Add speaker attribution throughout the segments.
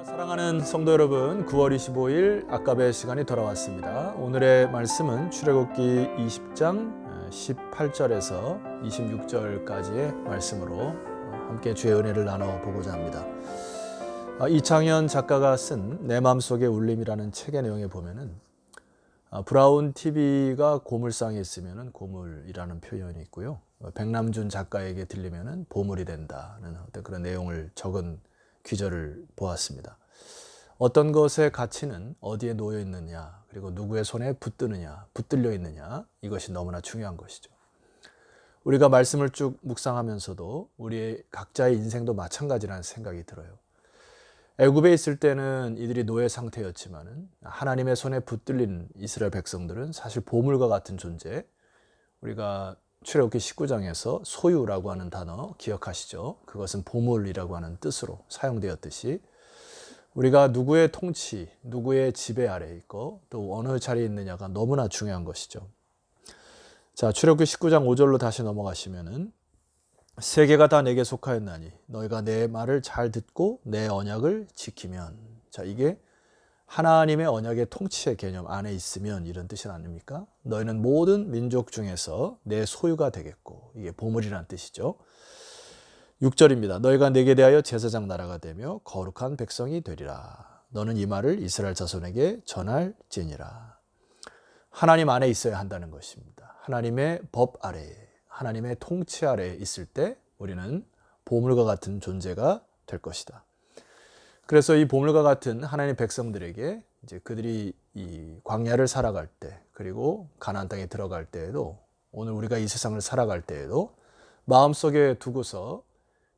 Speaker 1: 사랑하는 성도 여러분, 9월 25일 아까베 시간이 돌아왔습니다. 오늘의 말씀은 출애굽기 20장 18절에서 26절까지의 말씀으로 함께 주의 은혜를 나눠보고자 합니다. 이창현 작가가 쓴 내 맘속의 울림이라는 책의 내용에 보면은 브라운 TV가 고물상에 있으면 고물이라는 표현이 있고요. 백남준 작가에게 들리면 보물이 된다는 어떤 그런 내용을 적은 귀절을 보았습니다. 어떤 것의 가치는 어디에 놓여 있느냐, 그리고 누구의 손에 붙들려 있느냐, 이것이 너무나 중요한 것이죠. 우리가 말씀을 쭉 묵상하면서도 우리의 각자의 인생도 마찬가지라는 생각이 들어요. 애굽에 있을 때는 이들이 노예 상태였지만 하나님의 손에 붙들린 이스라엘 백성들은 사실 보물과 같은 존재, 우리가 출애굽기 19장에서 소유라고 하는 단어 기억하시죠? 그것은 보물이라고 하는 뜻으로 사용되었듯이 우리가 누구의 통치, 누구의 지배 아래에 있고 또 어느 자리에 있느냐가 너무나 중요한 것이죠. 자, 출애굽기 19장 5절로 다시 넘어가시면은 세계가 다 내게 속하였나니 너희가 내 말을 잘 듣고 내 언약을 지키면, 자, 이게 하나님의 언약의 통치의 개념 안에 있으면 이런 뜻이 아닙니까? 너희는 모든 민족 중에서 내 소유가 되겠고, 이게 보물이라는 뜻이죠. 6절입니다. 너희가 내게 대하여 제사장 나라가 되며 거룩한 백성이 되리라. 너는 이 말을 이스라엘 자손에게 전할지니라. 하나님 안에 있어야 한다는 것입니다. 하나님의 법 아래에, 하나님의 통치 아래에 있을 때 우리는 보물과 같은 존재가 될 것이다. 그래서 이 보물과 같은 하나님의 백성들에게 이제 그들이 이 광야를 살아갈 때, 그리고 가나안 땅에 들어갈 때에도, 오늘 우리가 이 세상을 살아갈 때에도 마음속에 두고서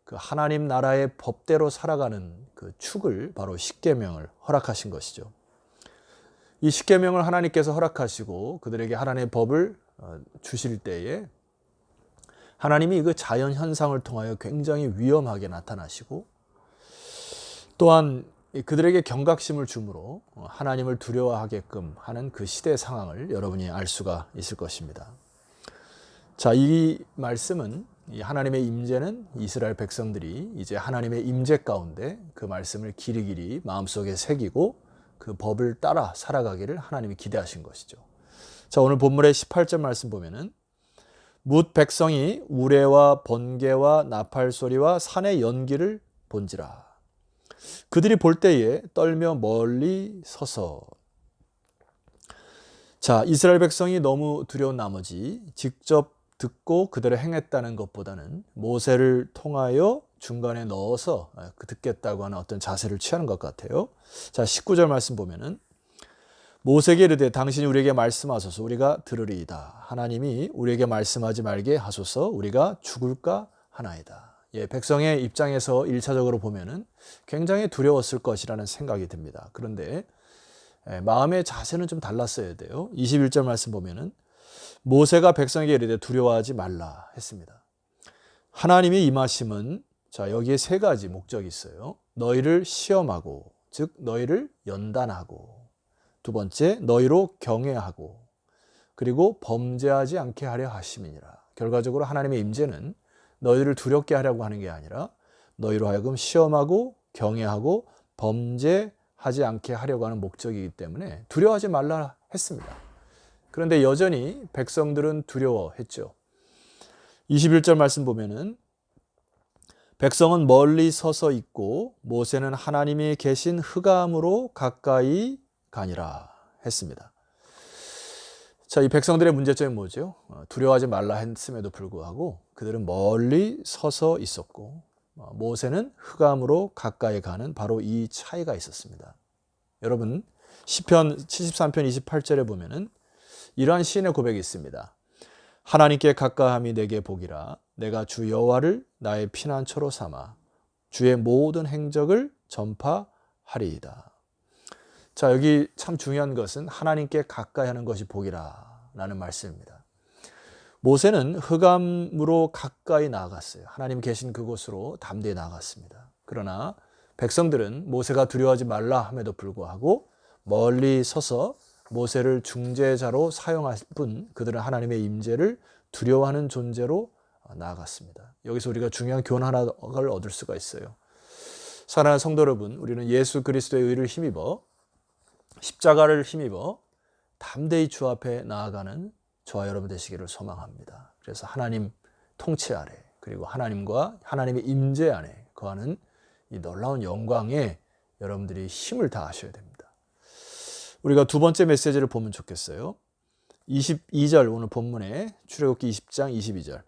Speaker 1: 그 하나님 나라의 법대로 살아가는 그 축을, 바로 십계명을 허락하신 것이죠. 이 십계명을 하나님께서 허락하시고 그들에게 하나님의 법을 주실 때에 하나님이 그 자연 현상을 통하여 굉장히 위험하게 나타나시고, 또한 그들에게 경각심을 주므로 하나님을 두려워하게끔 하는 그 시대 상황을 여러분이 알 수가 있을 것입니다. 자, 이 말씀은, 이 하나님의 임재는 이스라엘 백성들이 이제 하나님의 임재 가운데 그 말씀을 길이길이 마음속에 새기고 그 법을 따라 살아가기를 하나님이 기대하신 것이죠. 자, 오늘 본문의 18절 말씀 보면은 뭇 백성이 우레와 번개와 나팔 소리와 산의 연기를 본지라. 그들이 볼 때에 떨며 멀리 서서. 자, 이스라엘 백성이 너무 두려운 나머지 직접 듣고 그대로 행했다는 것보다는 모세를 통하여 중간에 넣어서 듣겠다고 하는 어떤 자세를 취하는 것 같아요. 자, 19절 말씀 보면은 모세에게 이르되 당신이 우리에게 말씀하소서 우리가 들으리이다. 하나님이 우리에게 말씀하지 말게 하소서 우리가 죽을까 하나이다. 예, 백성의 입장에서 1차적으로 보면은 굉장히 두려웠을 것이라는 생각이 듭니다. 그런데 마음의 자세는 좀 달랐어야 돼요. 21절 말씀 보면은 모세가 백성에게 이르되 두려워하지 말라 했습니다. 하나님의 임하심은, 자, 여기에 세 가지 목적이 있어요. 너희를 시험하고, 즉 너희를 연단하고, 두 번째 너희로 경외하고, 그리고 범죄하지 않게 하려 하심이니라. 결과적으로 하나님의 임재는 너희를 두렵게 하려고 하는 게 아니라 너희로 하여금 시험하고 경외하고 범죄하지 않게 하려고 하는 목적이기 때문에 두려워하지 말라 했습니다. 그런데 여전히 백성들은 두려워했죠. 21절 말씀 보면은 백성은 멀리 서서 있고 모세는 하나님이 계신 흑암으로 가까이 가니라 했습니다. 자, 이 백성들의 문제점이 뭐죠? 두려워하지 말라 했음에도 불구하고 그들은 멀리 서서 있었고 모세는 흑암으로 가까이 가는 바로 이 차이가 있었습니다. 여러분, 시편 73편 28절에 보면은 이러한 시인의 고백이 있습니다. 하나님께 가까함이 내게 복이라. 내가 주 여호와를 나의 피난처로 삼아 주의 모든 행적을 전파하리이다. 자, 여기 참 중요한 것은 하나님께 가까이 하는 것이 복이라 라는 말씀입니다. 모세는 흑암으로 가까이 나아갔어요. 하나님 계신 그곳으로 담대히 나아갔습니다. 그러나 백성들은 모세가 두려워하지 말라 함에도 불구하고 멀리 서서 모세를 중재자로 사용할 뿐 그들은 하나님의 임재를 두려워하는 존재로 나아갔습니다. 여기서 우리가 중요한 교훈 하나를 얻을 수가 있어요. 사랑하는 성도 여러분, 우리는 예수 그리스도의 의를 힘입어 십자가를 힘입어 담대히 주 앞에 나아가는 저와 여러분 되시기를 소망합니다. 그래서 하나님 통치 아래, 그리고 하나님과 하나님의 임재 안에 거하는 이 놀라운 영광에 여러분들이 힘을 다하셔야 됩니다. 우리가 두 번째 메시지를 보면 좋겠어요. 22절 오늘 본문에 출애굽기 20장 22절.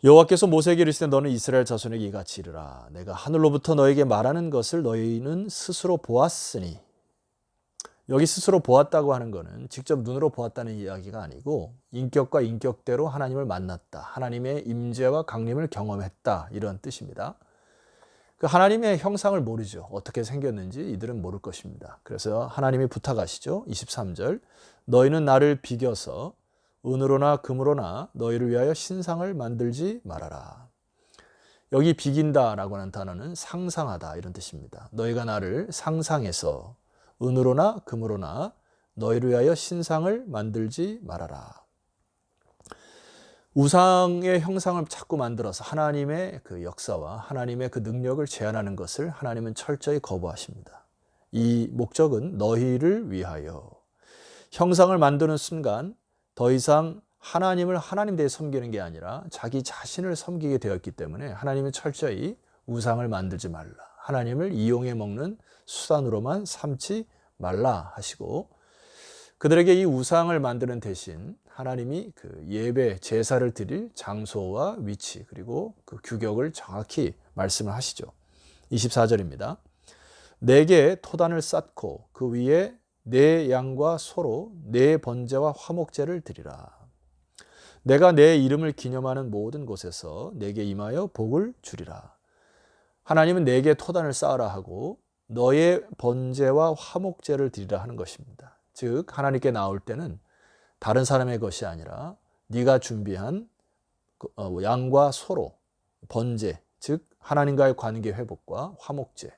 Speaker 1: 여호와께서 모세에게 이르시되 너는 이스라엘 자손에게 이같이 이르라. 내가 하늘로부터 너에게 말하는 것을 너희는 스스로 보았으니. 여기 스스로 보았다고 하는 것은 직접 눈으로 보았다는 이야기가 아니고 인격과 인격대로 하나님을 만났다. 하나님의 임재와 강림을 경험했다. 이런 뜻입니다. 그 하나님의 형상을 모르죠. 어떻게 생겼는지 이들은 모를 것입니다. 그래서 하나님이 부탁하시죠. 23절. 너희는 나를 비겨서 은으로나 금으로나 너희를 위하여 신상을 만들지 말아라. 여기 비긴다라고 하는 단어는 상상하다 이런 뜻입니다. 너희가 나를 상상해서 은으로나 금으로나 너희를 위하여 신상을 만들지 말아라. 우상의 형상을 자꾸 만들어서 하나님의 그 역사와 하나님의 그 능력을 제한하는 것을 하나님은 철저히 거부하십니다. 이 목적은 너희를 위하여. 형상을 만드는 순간 더 이상 하나님을 하나님 대해 섬기는 게 아니라 자기 자신을 섬기게 되었기 때문에 하나님은 철저히 우상을 만들지 말라. 하나님을 이용해 먹는 수단으로만 삼지 말라 하시고, 그들에게 이 우상을 만드는 대신 하나님이 그 예배, 제사를 드릴 장소와 위치, 그리고 그 규격을 정확히 말씀을 하시죠. 24절입니다. 내게 토단을 쌓고 그 위에 내 양과 소로 내 번제와 화목제를 드리라. 내가 내 이름을 기념하는 모든 곳에서 내게 임하여 복을 주리라. 하나님은 내게 토단을 쌓으라 하고 너의 번제와 화목제를 드리라 하는 것입니다. 즉 하나님께 나올 때는 다른 사람의 것이 아니라 네가 준비한 양과 소로 번제, 즉 하나님과의 관계 회복과 화목제,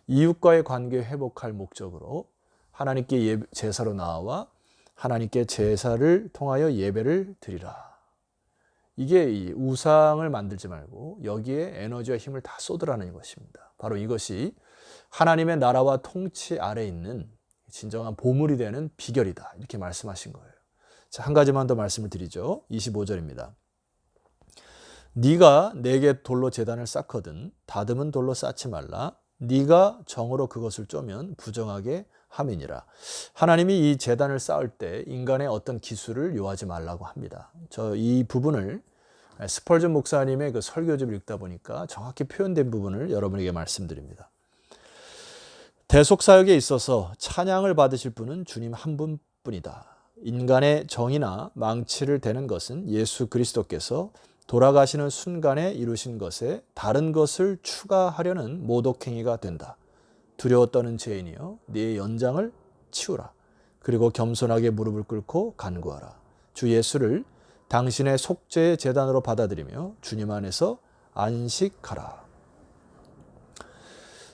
Speaker 1: 이웃과의 관계 회복할 목적으로 하나님께 제사로 나와 하나님께 제사를 통하여 예배를 드리라. 이게 이 우상을 만들지 말고 여기에 에너지와 힘을 다 쏟으라는 것입니다. 바로 이것이 하나님의 나라와 통치 아래 있는 진정한 보물이 되는 비결이다. 이렇게 말씀하신 거예요. 자, 한 가지만 더 말씀을 드리죠. 25절입니다. 네가 내게 돌로 제단을 쌓거든 다듬은 돌로 쌓지 말라. 네가 정으로 그것을 쪼면 부정하게 함이니라. 하나님이 이 제단을 쌓을 때 인간의 어떤 기술을 요하지 말라고 합니다. 저 이 부분을 스펄전 목사님의 그 설교집을 읽다 보니까 정확히 표현된 부분을 여러분에게 말씀드립니다. 대속사역에 있어서 찬양을 받으실 분은 주님 한 분뿐이다. 인간의 정의나 망치를 대는 것은 예수 그리스도께서 돌아가시는 순간에 이루신 것에 다른 것을 추가하려는 모독행위가 된다. 두려워 떠는 죄인이여 네 연장을 치우라. 그리고 겸손하게 무릎을 꿇고 간구하라. 주 예수를 당신의 속죄의 제단으로 받아들이며 주님 안에서 안식하라.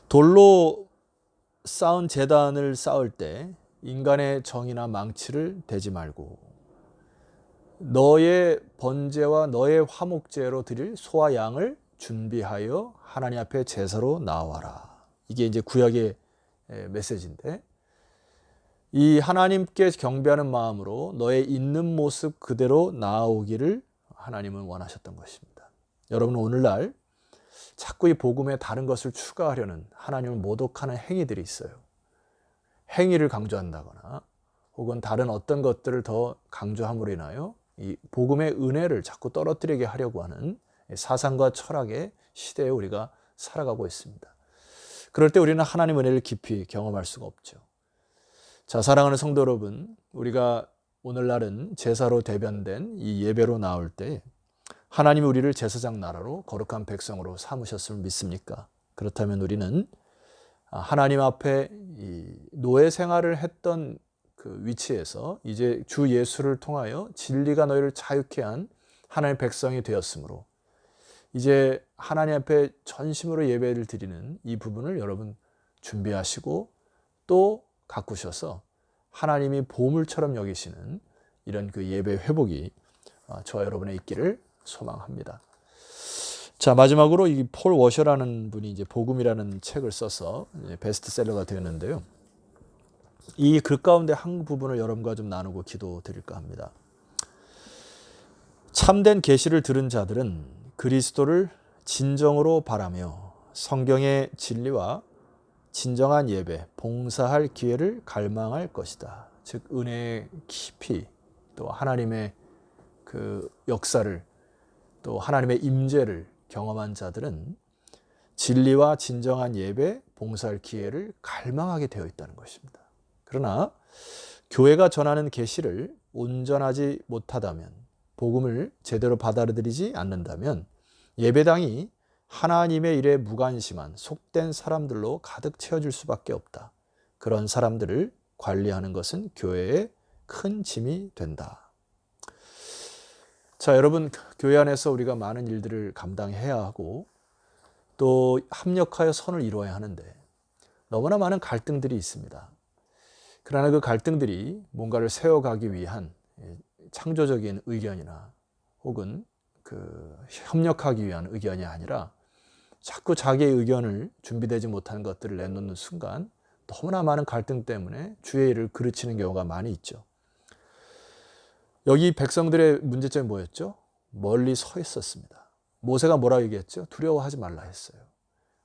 Speaker 1: 돌로 쌓은 제단을 쌓을 때 인간의 정의나 망치를 대지 말고 너의 번제와 너의 화목제로 드릴 소와 양을 준비하여 하나님 앞에 제사로 나와라. 이게 이제 구약의 메시지인데, 이 하나님께 경배하는 마음으로 너의 있는 모습 그대로 나아오기를 하나님은 원하셨던 것입니다. 여러분 오늘날 자꾸 이 복음에 다른 것을 추가하려는 하나님을 모독하는 행위들이 있어요. 행위를 강조한다거나 혹은 다른 어떤 것들을 더 강조함으로 인하여 이 복음의 은혜를 자꾸 떨어뜨리게 하려고 하는 사상과 철학의 시대에 우리가 살아가고 있습니다. 그럴 때 우리는 하나님의 은혜를 깊이 경험할 수가 없죠. 자, 사랑하는 성도 여러분, 우리가 오늘날은 제사로 대변된 이 예배로 나올 때 하나님이 우리를 제사장 나라로 거룩한 백성으로 삼으셨음을 믿습니까? 그렇다면 우리는 하나님 앞에 이 노예 생활을 했던 그 위치에서 이제 주 예수를 통하여 진리가 너희를 자유케 한 하나님의 백성이 되었으므로 이제 하나님 앞에 전심으로 예배를 드리는 이 부분을 여러분 준비하시고 또 가꾸셔서 하나님이 보물처럼 여기시는 이런 그 예배 회복이 저와 여러분의 있기를 소망합니다. 자, 마지막으로 이 폴 워셔라는 분이 이제 복음이라는 책을 써서 이제 베스트셀러가 되었는데요. 이 글 가운데 한 부분을 여러분과 좀 나누고 기도드릴까 합니다. 참된 계시를 들은 자들은 그리스도를 진정으로 바라며 성경의 진리와 진정한 예배, 봉사할 기회를 갈망할 것이다. 즉 은혜의 깊이, 또 하나님의 그 역사를, 또 하나님의 임재를 경험한 자들은 진리와 진정한 예배, 봉사할 기회를 갈망하게 되어 있다는 것입니다. 그러나 교회가 전하는 계시를 온전하지 못하다면, 복음을 제대로 받아들이지 않는다면 예배당이 하나님의 일에 무관심한 속된 사람들로 가득 채워질 수밖에 없다. 그런 사람들을 관리하는 것은 교회의 큰 짐이 된다. 자, 여러분, 교회 안에서 우리가 많은 일들을 감당해야 하고 또 합력하여 선을 이루어야 하는데 너무나 많은 갈등들이 있습니다. 그러나 그 갈등들이 뭔가를 세워가기 위한 창조적인 의견이나 혹은 협력하기 위한 의견이 아니라 자꾸 자기의 의견을 준비되지 못한 것들을 내놓는 순간 너무나 많은 갈등 때문에 주의 일을 그르치는 경우가 많이 있죠. 여기 백성들의 문제점이 뭐였죠? 멀리 서 있었습니다. 모세가 뭐라고 얘기했죠? 두려워하지 말라 했어요.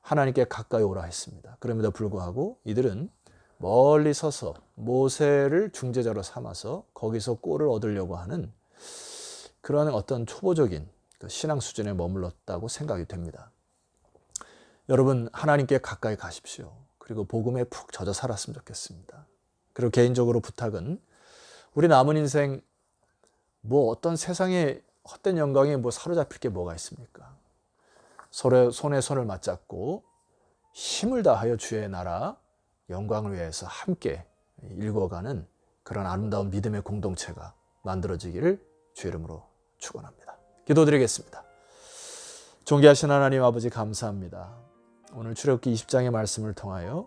Speaker 1: 하나님께 가까이 오라 했습니다. 그럼에도 불구하고 이들은 멀리 서서 모세를 중재자로 삼아서 거기서 꼴을 얻으려고 하는 그러한 어떤 초보적인 신앙 수준에 머물렀다고 생각이 됩니다. 여러분, 하나님께 가까이 가십시오. 그리고 복음에 푹 젖어 살았으면 좋겠습니다. 그리고 개인적으로 부탁은 우리 남은 인생 어떤 세상의 헛된 영광에 사로잡힐 게 뭐가 있습니까? 서로 손에 손을 맞잡고 힘을 다하여 주의 나라 영광을 위해서 함께 일궈가는 그런 아름다운 믿음의 공동체가 만들어지기를 주의 이름으로 축원합니다. 기도드리겠습니다. 존귀하신 하나님 아버지, 감사합니다. 오늘 출애굽기 20장의 말씀을 통하여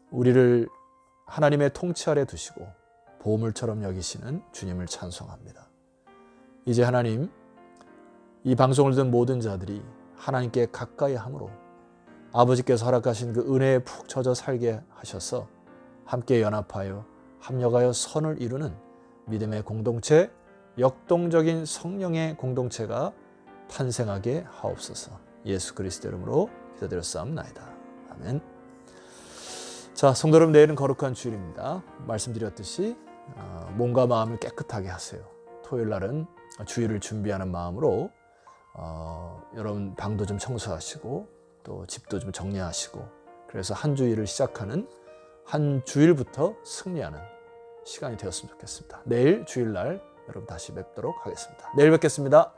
Speaker 1: 우리를 하나님의 통치 아래 두시고 보물처럼 여기시는 주님을 찬송합니다. 이제 하나님, 이 방송을 듣는 모든 자들이 하나님께 가까이 함으로 아버지께서 허락하신 그 은혜에 푹 젖어 살게 하셔서 함께 연합하여 합력하여 선을 이루는 믿음의 공동체, 역동적인 성령의 공동체가 탄생하게 하옵소서. 예수 그리스도 이름으로 기도드렸사옵나이다. 아멘. 자, 성도 여러분, 내일은 거룩한 주일입니다. 말씀드렸듯이 몸과 마음을 깨끗하게 하세요. 토요일 날은 주일을 준비하는 마음으로 여러분 방도 좀 청소하시고 또 집도 좀 정리하시고, 그래서 한 주일을 시작하는 한 주일부터 승리하는 시간이 되었으면 좋겠습니다. 내일 주일날 여러분 다시 뵙도록 하겠습니다. 내일 뵙겠습니다.